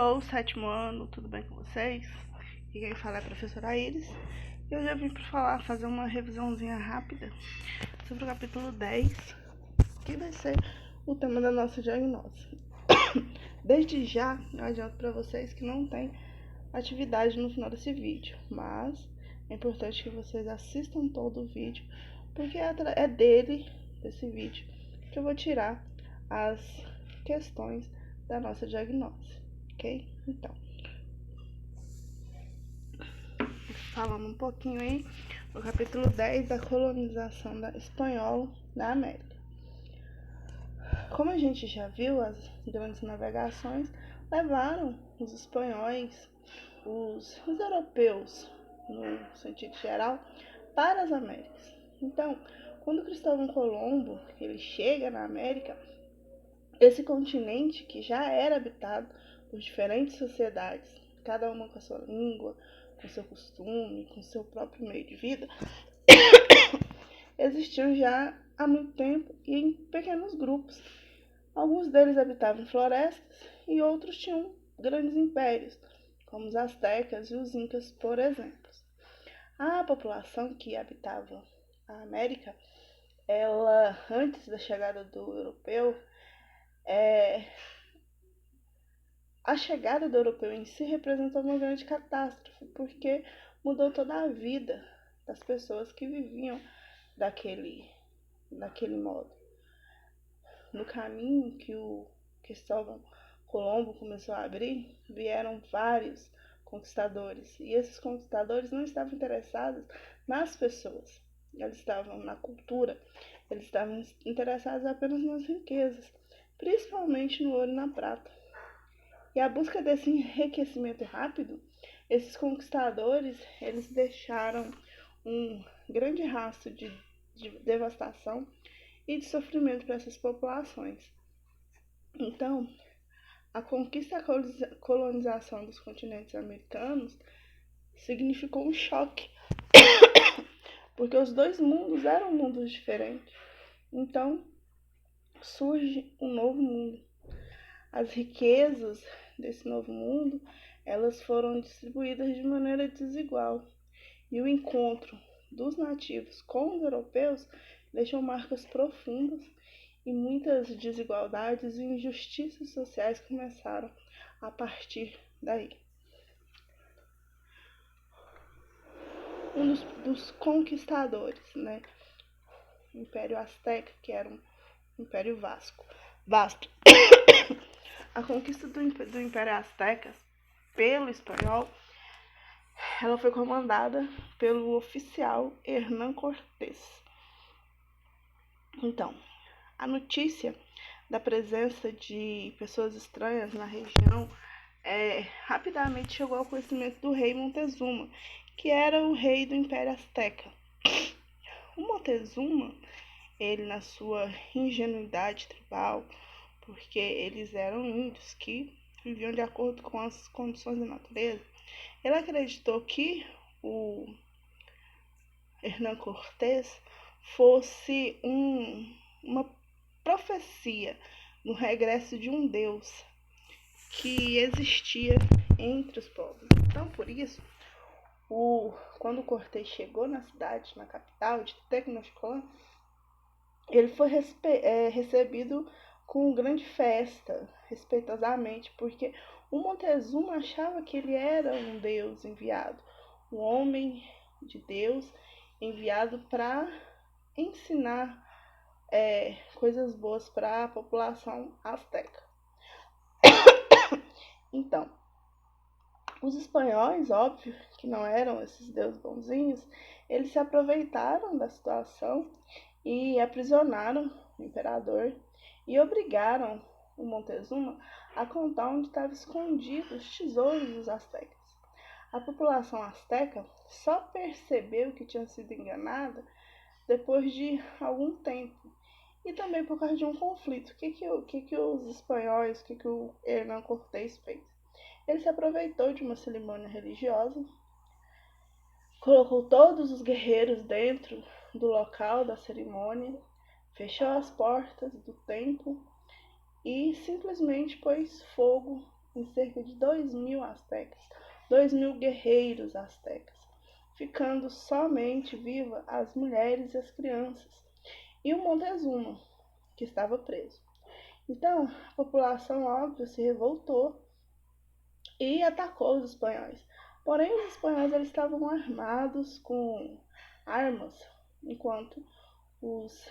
Hello, sétimo ano, tudo bem com vocês? E quem fala é a professora Iris. E eu já vim para fazer uma revisãozinha rápida sobre o capítulo 10, que vai ser o tema da nossa diagnóstica. Desde já, eu adianto para vocês que não tem atividade no final desse vídeo, mas é importante que vocês assistam todo o vídeo, porque é desse vídeo, que eu vou tirar as questões da nossa diagnóstica, ok? Então, falando um pouquinho aí do capítulo 10 da colonização espanhola da América. Como a gente já viu, as grandes navegações levaram os espanhóis, os europeus, no sentido geral, para as Américas. Então, quando Cristóvão Colombo ele chega na América, esse continente que já era habitado por diferentes sociedades, cada uma com a sua língua, com seu costume, com seu próprio meio de vida, existiam já há muito tempo e em pequenos grupos. Alguns deles habitavam em florestas e outros tinham grandes impérios, como os astecas e os incas, por exemplo. A população que habitava a América, ela, antes da chegada do europeu, a chegada do europeu em si representou uma grande catástrofe, porque mudou toda a vida das pessoas que viviam daquele modo. No caminho que o Cristóvão Colombo começou a abrir, vieram vários conquistadores, e esses conquistadores não estavam interessados nas pessoas, eles estavam na cultura, eles estavam interessados apenas nas riquezas, principalmente no ouro e na prata. E a busca desse enriquecimento rápido, esses conquistadores, eles deixaram um grande rastro de devastação e de sofrimento para essas populações. Então, a conquista e a colonização dos continentes americanos significou um choque, porque os dois mundos eram mundos diferentes. Então, surge um novo mundo. As riquezas desse novo mundo, elas foram distribuídas de maneira desigual. E o encontro dos nativos com os europeus deixou marcas profundas e muitas desigualdades e injustiças sociais começaram a partir daí. Um dos conquistadores, o Império Azteca, que era um império vasto. A conquista do Império Azteca pelo espanhol, ela foi comandada pelo oficial Hernán Cortés. Então, a notícia da presença de pessoas estranhas na região rapidamente chegou ao conhecimento do rei Montezuma, que era o rei do Império Azteca. O Montezuma, ele na sua ingenuidade tribal, porque eles eram índios que viviam de acordo com as condições da natureza, ele acreditou que o Hernán Cortés fosse uma profecia no regresso de um Deus que existia entre os povos. Então, por isso, quando Cortés chegou na cidade, na capital de Tecnochclan, ele foi recebido com grande festa, respeitosamente, porque o Montezuma achava que ele era um Deus enviado, um homem de Deus enviado para ensinar coisas boas para a população asteca. Então, os espanhóis, óbvio, que não eram esses deuses bonzinhos, eles se aproveitaram da situação e aprisionaram o imperador e obrigaram o Montezuma a contar onde estavam escondidos os tesouros dos astecas. A população asteca só percebeu que tinha sido enganada depois de algum tempo e também por causa de um conflito. O que os espanhóis, o que o Hernán Cortés fez? Ele se aproveitou de uma cerimônia religiosa, colocou todos os guerreiros dentro do local da cerimônia, fechou as portas do templo e simplesmente pôs fogo em cerca de 2.000 astecas, 2.000 guerreiros astecas, ficando somente viva as mulheres e as crianças, e o Montezuma, que estava preso. Então, a população, óbvio, se revoltou e atacou os espanhóis. Porém, os espanhóis eles estavam armados com armas, enquanto os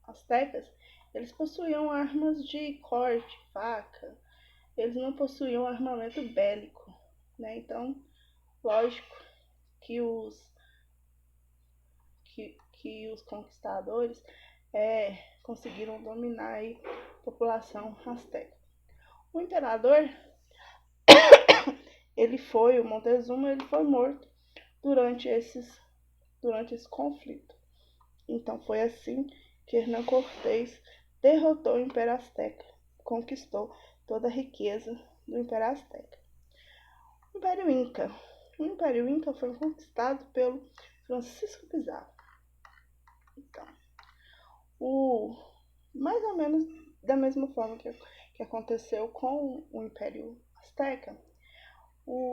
astecas eles possuíam armas de corte, faca. Eles não possuíam armamento bélico, né? Então, lógico que os conquistadores conseguiram dominar aí a população asteca. O imperador, o Montezuma, ele foi morto durante esse conflito. Então foi assim que Hernán Cortés derrotou o Império Azteca, conquistou toda a riqueza do Império Azteca. O Império Inca. O Império Inca foi conquistado pelo Francisco Pizarro. Então, mais ou menos da mesma forma que aconteceu com o Império Azteca,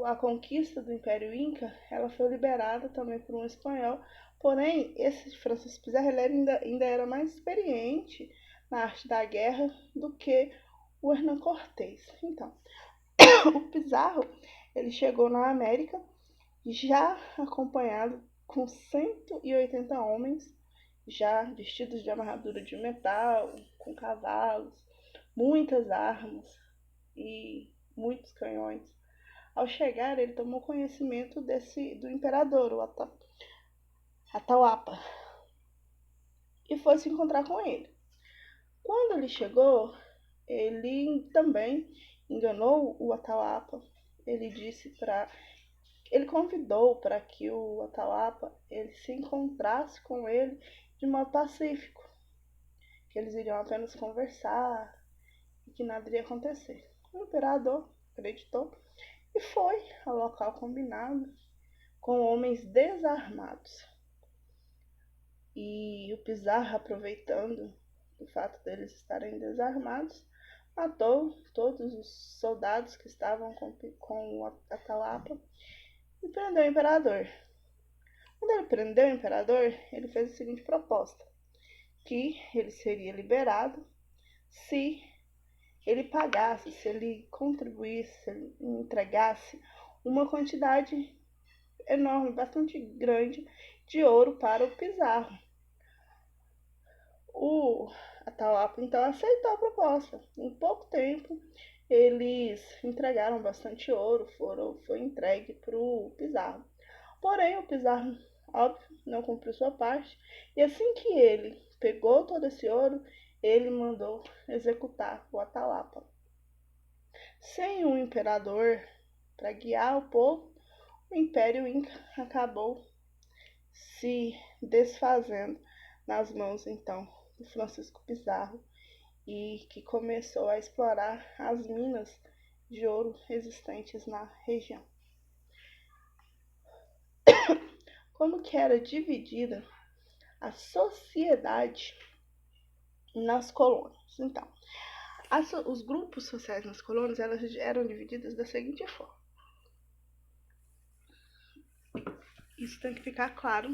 a conquista do Império Inca, ela foi liberada também por um espanhol, porém, esse Francisco Pizarro ele ainda era mais experiente na arte da guerra do que o Hernán Cortés. Então, o Pizarro, ele chegou na América já acompanhado com 180 homens, já vestidos de amarradura de metal, com cavalos, muitas armas e muitos canhões. Ao chegar, ele tomou conhecimento do imperador, o Atahualpa, e foi se encontrar com ele. Quando ele chegou, ele também enganou o Atahualpa. Ele convidou para que o Atahualpa ele se encontrasse com ele de modo pacífico, que eles iriam apenas conversar e que nada iria acontecer. O imperador acreditou e foi ao local combinado com homens desarmados. E o Pizarro, aproveitando o fato deles estarem desarmados, matou todos os soldados que estavam com o Atahualpa e prendeu o imperador. Quando ele prendeu o imperador, ele fez a seguinte proposta, que ele seria liberado se ele pagasse, se ele contribuísse, se ele entregasse uma quantidade enorme, bastante grande de ouro para o Pizarro. O Atahualpa então aceitou a proposta. Em pouco tempo, eles entregaram bastante ouro, foi entregue para o Pizarro. Porém, o Pizarro, óbvio, não cumpriu sua parte, e assim que ele pegou todo esse ouro, ele mandou executar o Atahualpa. Sem um imperador para guiar o povo, o Império Inca acabou se desfazendo nas mãos, então, do Francisco Pizarro, e que começou a explorar as minas de ouro existentes na região. Como que era dividida a sociedade nas colônias? Então, os grupos sociais nas colônias elas eram divididas da seguinte forma. Isso tem que ficar claro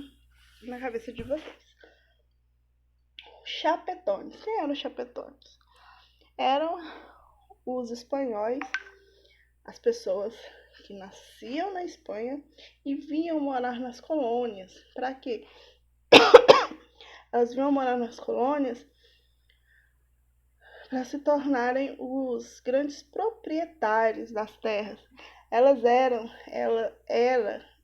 na cabeça de vocês. Chapetones. Quem eram os chapetones? Eram os espanhóis, as pessoas que nasciam na Espanha e vinham morar nas colônias. Para quê? Elas vinham morar nas colônias para se tornarem os grandes proprietários das terras.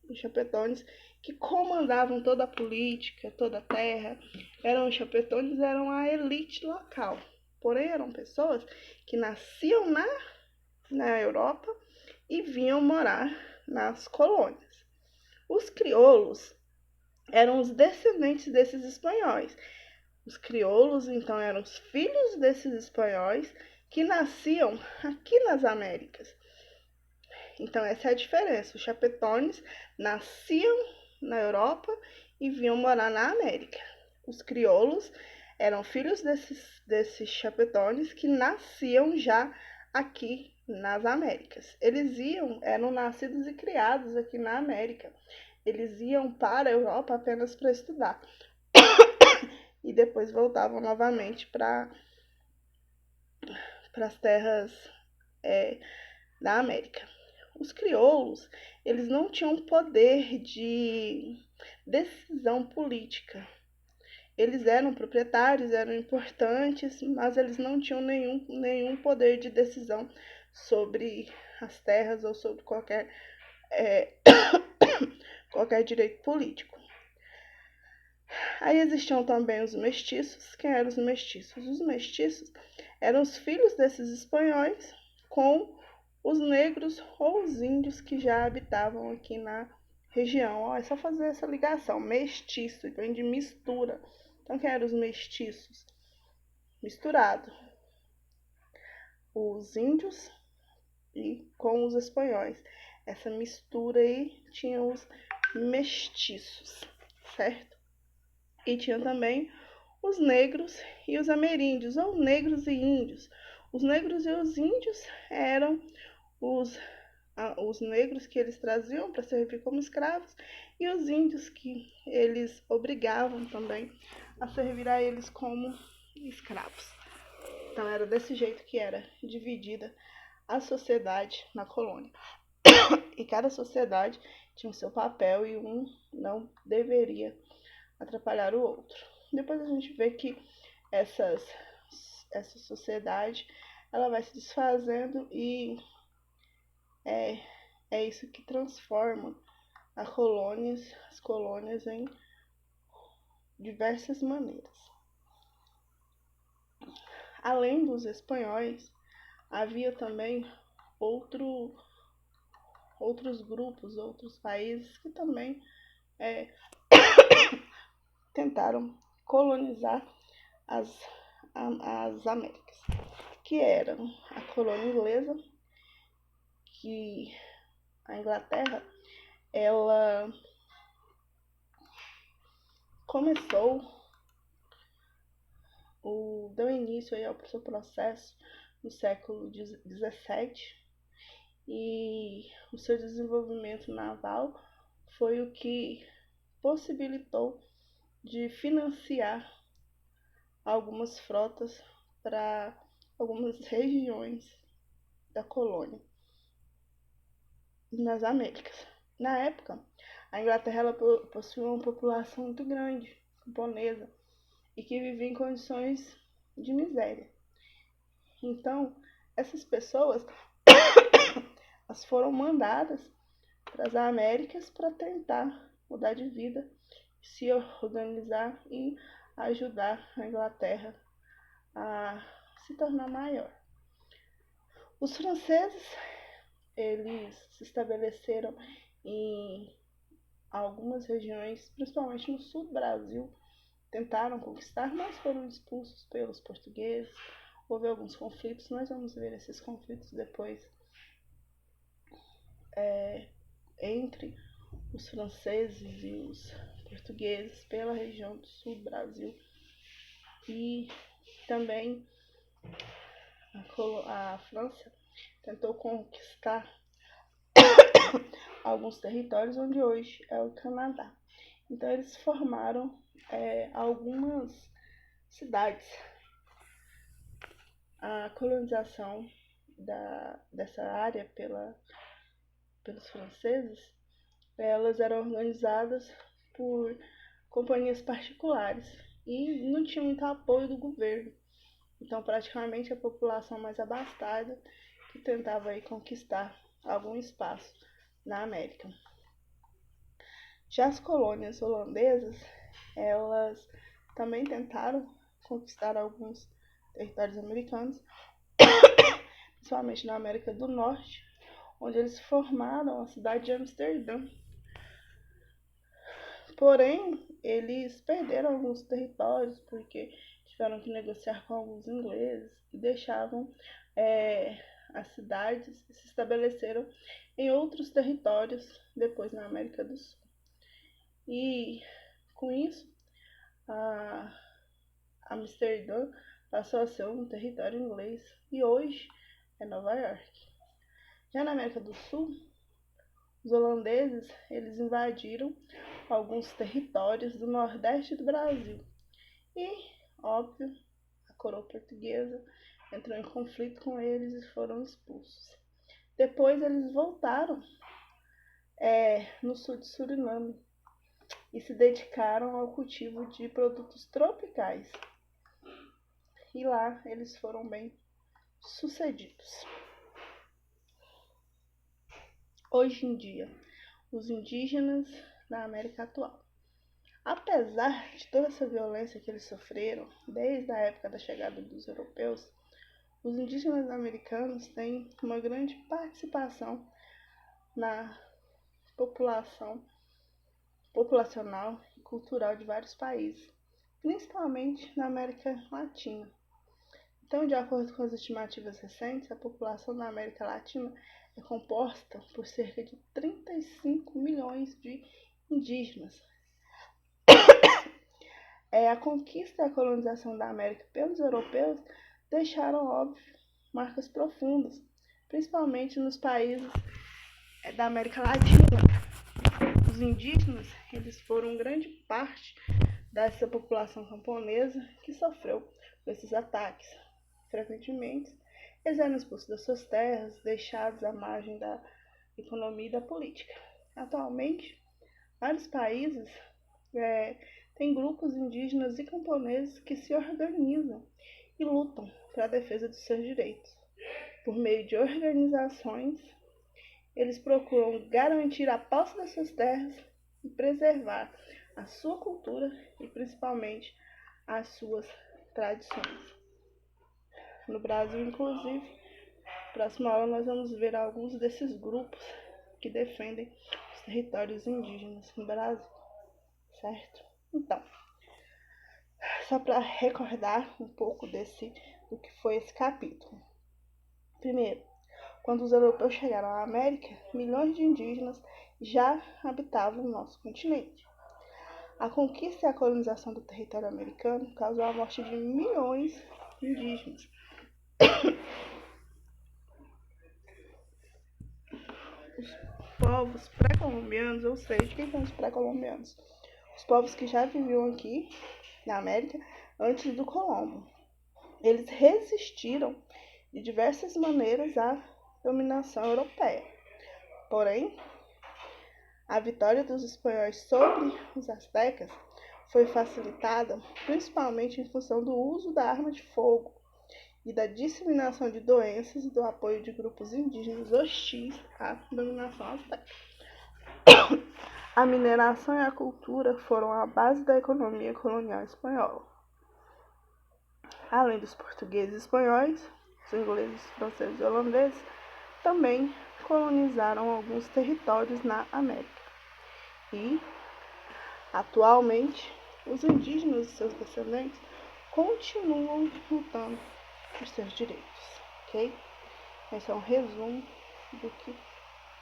Os chapetones, que comandavam toda a política, toda a terra. Os chapetones eram a elite local. Porém, eram pessoas que nasciam na Europa e vinham morar nas colônias. Os crioulos eram os descendentes desses espanhóis. Os crioulos, então, eram os filhos desses espanhóis que nasciam aqui nas Américas. Então, essa é a diferença. Os chapetones nasciam na Europa e vinham morar na América. Os crioulos eram filhos desses chapetones que nasciam já aqui nas Américas. Eram nascidos e criados aqui na América. Eles iam para a Europa apenas para estudar. E depois voltavam novamente para as terras da América. Os crioulos, eles não tinham poder de decisão política. Eles eram proprietários, eram importantes, mas eles não tinham nenhum poder de decisão sobre as terras ou sobre qualquer direito político. Aí existiam também os mestiços. Quem eram os mestiços? Os mestiços eram os filhos desses espanhóis com os negros ou os índios que já habitavam aqui na região. É só fazer essa ligação. Mestiço, vem de mistura. Então, quem eram os mestiços? Misturado. Os índios e com os espanhóis. Essa mistura aí tinha os mestiços, certo? E tinha também os negros e os ameríndios, ou negros e índios. Os negros e os índios eram os negros que eles traziam para servir como escravos e os índios que eles obrigavam também a servir a eles como escravos. Então era desse jeito que era dividida a sociedade na colônia. E cada sociedade tinha o seu papel e um não deveria atrapalhar o outro. Depois a gente vê que essa sociedade ela vai se desfazendo e é isso que transforma as colônias em diversas maneiras. Além dos espanhóis, havia também outros grupos, outros países que também tentaram colonizar as Américas, que eram a colônia inglesa, que a Inglaterra ela deu início aí ao seu processo no século XVII e o seu desenvolvimento naval foi o que possibilitou de financiar algumas frotas para algumas regiões da colônia nas Américas. Na época, a Inglaterra ela possuía uma população muito grande, camponesa, e que vivia em condições de miséria. Então, essas pessoas elas foram mandadas para as Américas para tentar mudar de vida, se organizar e ajudar a Inglaterra a se tornar maior. Os franceses, eles se estabeleceram em algumas regiões, principalmente no sul do Brasil, tentaram conquistar, mas foram expulsos pelos portugueses. Houve alguns conflitos, nós vamos ver esses conflitos depois entre os franceses e os portugueses pela região do sul do Brasil. E também a França tentou conquistar alguns territórios onde hoje é o Canadá. Então eles formaram algumas cidades. A colonização dessa área pelos franceses, elas eram organizadas por companhias particulares e não tinha muito apoio do governo. Então, praticamente a população mais abastada que tentava aí conquistar algum espaço na América. Já as colônias holandesas, elas também tentaram conquistar alguns territórios americanos, principalmente na América do Norte, onde eles formaram a cidade de Amsterdã. Porém, eles perderam alguns territórios porque tiveram que negociar com alguns ingleses e deixavam as cidades se estabeleceram em outros territórios depois na América do Sul. E com isso, Amsterdã passou a ser um território inglês e hoje é Nova York. Já na América do Sul, os holandeses eles invadiram alguns territórios do nordeste do Brasil e, óbvio, a coroa portuguesa entrou em conflito com eles e foram expulsos. Depois eles voltaram no sul de Suriname e se dedicaram ao cultivo de produtos tropicais. E lá eles foram bem sucedidos. Hoje em dia, os indígenas da América atual, apesar de toda essa violência que eles sofreram desde a época da chegada dos europeus, os indígenas americanos têm uma grande participação na populacional e cultural de vários países, principalmente na América Latina. Então, de acordo com as estimativas recentes, a população da América Latina é composta por cerca de 35 milhões de indígenas. A conquista e a colonização da América pelos europeus deixaram, óbvio, marcas profundas, principalmente nos países da América Latina. Os indígenas, eles foram grande parte dessa população camponesa que sofreu com esses ataques. Frequentemente, eles eram expulsos das suas terras, deixados à margem da economia e da política. Atualmente, vários países têm grupos indígenas e camponeses que se organizam e lutam para a defesa dos seus direitos. Por meio de organizações, eles procuram garantir a posse das suas terras e preservar a sua cultura e principalmente as suas tradições. No Brasil, inclusive, na próxima aula nós vamos ver alguns desses grupos que defendem os territórios indígenas no Brasil, certo? Então, só para recordar um pouco do que foi esse capítulo. Primeiro, quando os europeus chegaram à América, milhões de indígenas já habitavam o nosso continente. A conquista e a colonização do território americano causou a morte de milhões de indígenas. Os povos pré-colombianos, ou seja, quem são os pré-colombianos? Os povos que já viviam aqui na América antes do Colombo. Eles resistiram de diversas maneiras à dominação europeia. Porém, a vitória dos espanhóis sobre os astecas foi facilitada principalmente em função do uso da arma de fogo e da disseminação de doenças e do apoio de grupos indígenas hostis à dominação asteca. A mineração e a cultura foram a base da economia colonial espanhola. Além dos portugueses e espanhóis, os ingleses, franceses e holandeses também colonizaram alguns territórios na América. E, atualmente, os indígenas e seus descendentes continuam lutando por seus direitos, ok? Esse é um resumo do que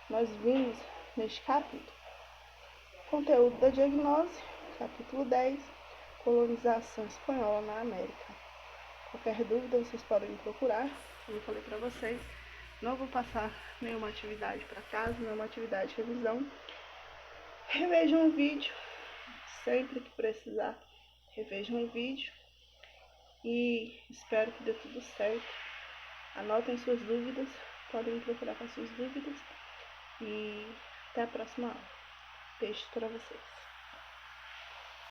nós vimos neste capítulo. Conteúdo da diagnose, capítulo 10, colonização espanhola na América. Qualquer dúvida, vocês podem me procurar, como eu falei para vocês. Não vou passar nenhuma atividade para casa, nenhuma atividade de revisão. Revejam o vídeo, sempre que precisar, revejam o vídeo e espero que dê tudo certo. Anotem suas dúvidas, podem me procurar com suas dúvidas e até a próxima aula. Beijo para vocês.